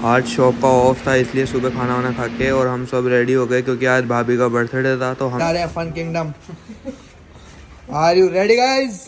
आज शॉप का ऑफ था इसलिए सुबह खाना वाना खा के और हम सब रेडी हो गए क्योंकि आज भाभी का बर्थडे था। तो हम Fun Kingdom. Are you ready guys?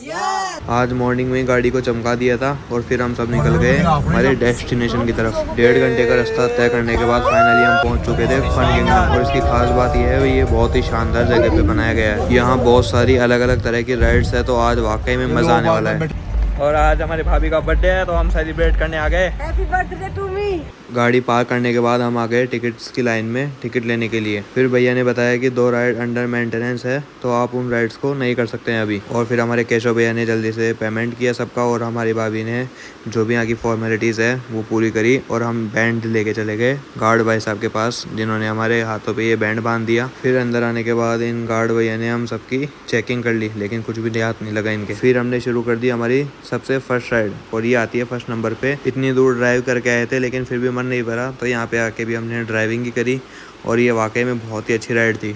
आज मॉर्निंग में गाड़ी को चमका दिया था और फिर हम सब निकल गए हमारे डेस्टिनेशन की तरफ। 1.5 घंटे का रास्ता तय करने के बाद फाइनली हम पहुंच चुके थे फन किंगडम। और इसकी खास बात यह है, ये बहुत ही शानदार जगह पे बनाया गया है। यहाँ बहुत सारी अलग अलग तरह की राइड्स है, तो आज वाकई में मजा आने वाला है। और आज हमारी भाभी का बर्थडे है तो हम सेलिब्रेट करने आ गए। Happy birthday to me. गाड़ी पार्क करने के बाद हम आ गए टिकट्स की लाइन में टिकट लेने के लिए। फिर भैया ने बताया कि 2 राइड अंडर मेंटेनेंस है, तो आप उन राइड्स को नहीं कर सकते हैं अभी। और फिर हमारे केशव भैया ने जल्दी से पेमेंट किया सबका और हमारी भाभी ने जो भी यहाँ की फॉर्मेलिटीज़ है वो पूरी करी। और हम बैंड लेके चले गए गार्ड भाई साहब के पास, जिन्होंने हमारे हाथों पे ये बैंड बांध दिया। फिर अंदर आने के बाद इन गार्ड भैया ने हम सबकी चेकिंग कर ली, लेकिन कुछ भी हाथ नहीं लगा इनके। फिर हमने शुरू कर दी हमारी सबसे फर्स्ट राइड, और ये आती है फर्स्ट नंबर पे। इतनी दूर ड्राइव करके आए थे लेकिन फिर भी मन नहीं भरा, तो यहाँ पे आके भी हमने ड्राइविंग ही करी और ये वाकई में बहुत ही अच्छी राइड थी।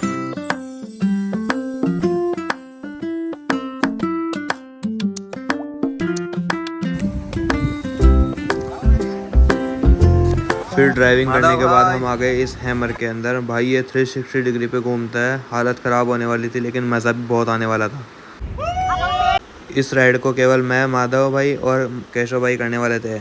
फिर ड्राइविंग करने के बाद हम आ गए इस हैमर के अंदर। भाई ये 360 डिग्री पे घूमता है। हालत ख़राब होने वाली थी लेकिन मज़ा भी बहुत आने वाला था। इस राइड को केवल मैं, माधव भाई और केशव भाई करने वाले थे।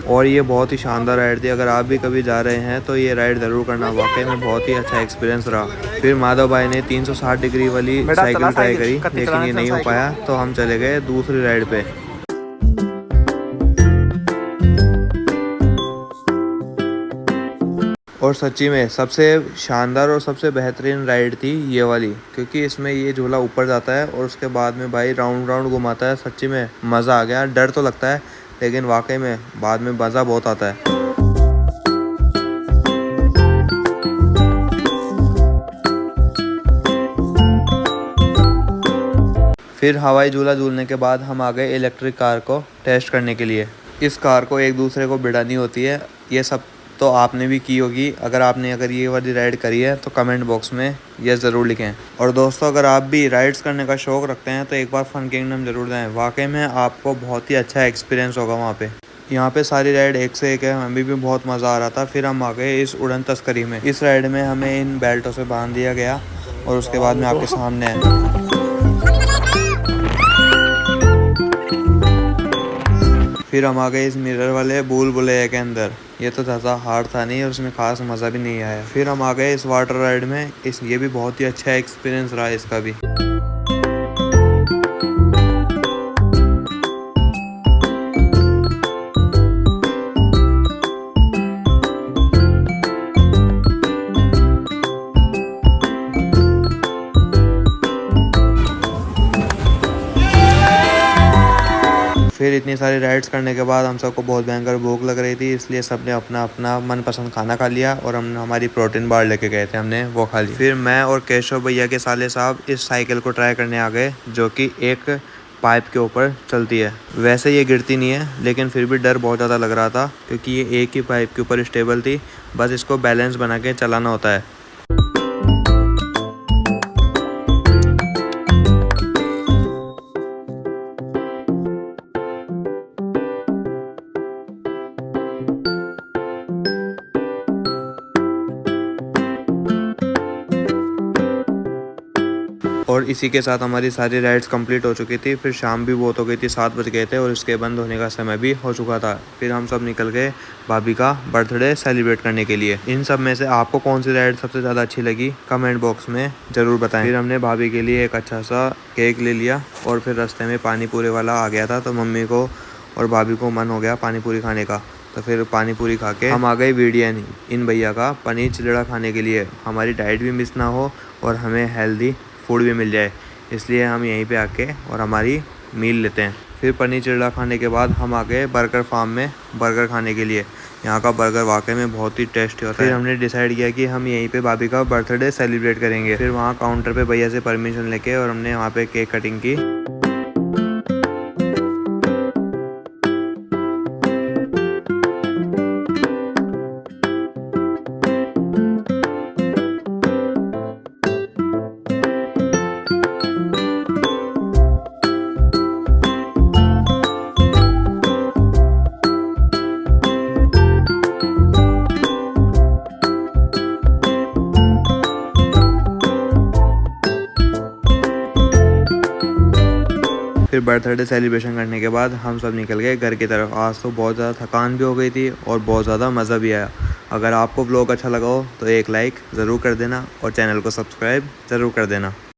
और ये बहुत ही शानदार राइड थी। अगर आप भी कभी जा रहे हैं तो ये राइड ज़रूर करना, वाकई में बहुत ही अच्छा एक्सपीरियंस रहा। फिर माधव भाई ने 360 डिग्री वाली साइकिल ट्राई करी लेकिन ये नहीं हो पाया, तो हम चले गए दूसरी राइड पे। और सच्ची में सबसे शानदार और सबसे बेहतरीन राइड थी ये वाली, क्योंकि इसमें ये झूला ऊपर जाता है और उसके बाद में भाई राउंड राउंड घुमाता है। सच्ची में मज़ा आ गया। डर तो लगता है लेकिन वाकई में बाद में मज़ा बहुत आता है। फिर हवाई झूला झूलने के बाद हम आ गए इलेक्ट्रिक कार को टेस्ट करने के लिए। इस कार को एक दूसरे को भिड़ानी होती है। ये सब तो आपने भी की होगी। अगर ये वाली राइड करी है तो कमेंट बॉक्स में ये ज़रूर लिखें। और दोस्तों, अगर आप भी राइड्स करने का शौक़ रखते हैं तो एक बार फन किंगडम ज़रूर जाएं। वाकई में आपको बहुत ही अच्छा एक्सपीरियंस होगा वहाँ पे। यहाँ पे सारी राइड एक से एक है। हमें भी बहुत मज़ा आ रहा था। फिर हम आ गए इस उड़न तस्करी में। इस राइड में हमें इन बेल्टों से बांध दिया गया और उसके बाद में आपके सामने है। फिर हम आ गए इस मिरर वाले भूल भुलैया के अंदर। ये तो ज़्यादा हार्ड था नहीं और उसमें खास मज़ा भी नहीं आया। फिर हम आ गए इस वाटर राइड में। ये भी बहुत ही अच्छा एक्सपीरियंस रहा इसका भी। फिर इतनी सारी राइड्स करने के बाद हम सबको बहुत भयंकर भूख लग रही थी, इसलिए सबने अपना अपना मनपसंद खाना खा लिया और हम हमारी प्रोटीन बार लेके गए थे, हमने वो खा ली। फिर मैं और केशव भैया के साले साहब इस साइकिल को ट्राई करने आ गए, जो कि एक पाइप के ऊपर चलती है। वैसे ये गिरती नहीं है लेकिन फिर भी डर बहुत ज़्यादा लग रहा था, क्योंकि ये एक ही पाइप के ऊपर स्टेबल थी। बस इसको बैलेंस बना के चलाना होता है। और इसी के साथ हमारी सारी राइड्स कंप्लीट हो चुकी थी। फिर शाम भी बहुत हो गई थी, 7 बज गए थे और इसके बंद होने का समय भी हो चुका था। फिर हम सब निकल गए भाभी का बर्थडे सेलिब्रेट करने के लिए। इन सब में से आपको कौन सी राइड सबसे ज़्यादा अच्छी लगी कमेंट बॉक्स में ज़रूर बताएं। फिर हमने भाभी के लिए एक अच्छा सा केक ले लिया और फिर रास्ते में पानी पूरी वाला आ गया था, तो मम्मी को और भाभी को मन हो गया पानी पूरी खाने का। तो फिर पानी पूरी खा के हम आ गए वीडियन इन भैया का पनीर चिल्ला खाने के लिए। हमारी डाइट भी मिस ना हो और हमें हेल्दी फूड भी मिल जाए, इसलिए हम यहीं पे आके और हमारी मील लेते हैं। फिर पनीर चिल्ला खाने के बाद हम आ गए बर्गर फार्म में बर्गर खाने के लिए। यहाँ का बर्गर वाकई में बहुत ही टेस्टी होता है। फिर हमने डिसाइड किया कि हम यहीं पे भाभी का बर्थडे सेलिब्रेट करेंगे। फिर वहाँ काउंटर पे भैया से परमिशन लेके और हमने वहाँ पे केक कटिंग की। फिर बर्थडे सेलिब्रेशन करने के बाद हम सब निकल गए घर की तरफ। आज तो बहुत ज़्यादा थकान भी हो गई थी और बहुत ज़्यादा मज़ा भी आया। अगर आपको व्लॉग अच्छा लगा हो तो एक लाइक ज़रूर कर देना और चैनल को सब्सक्राइब ज़रूर कर देना।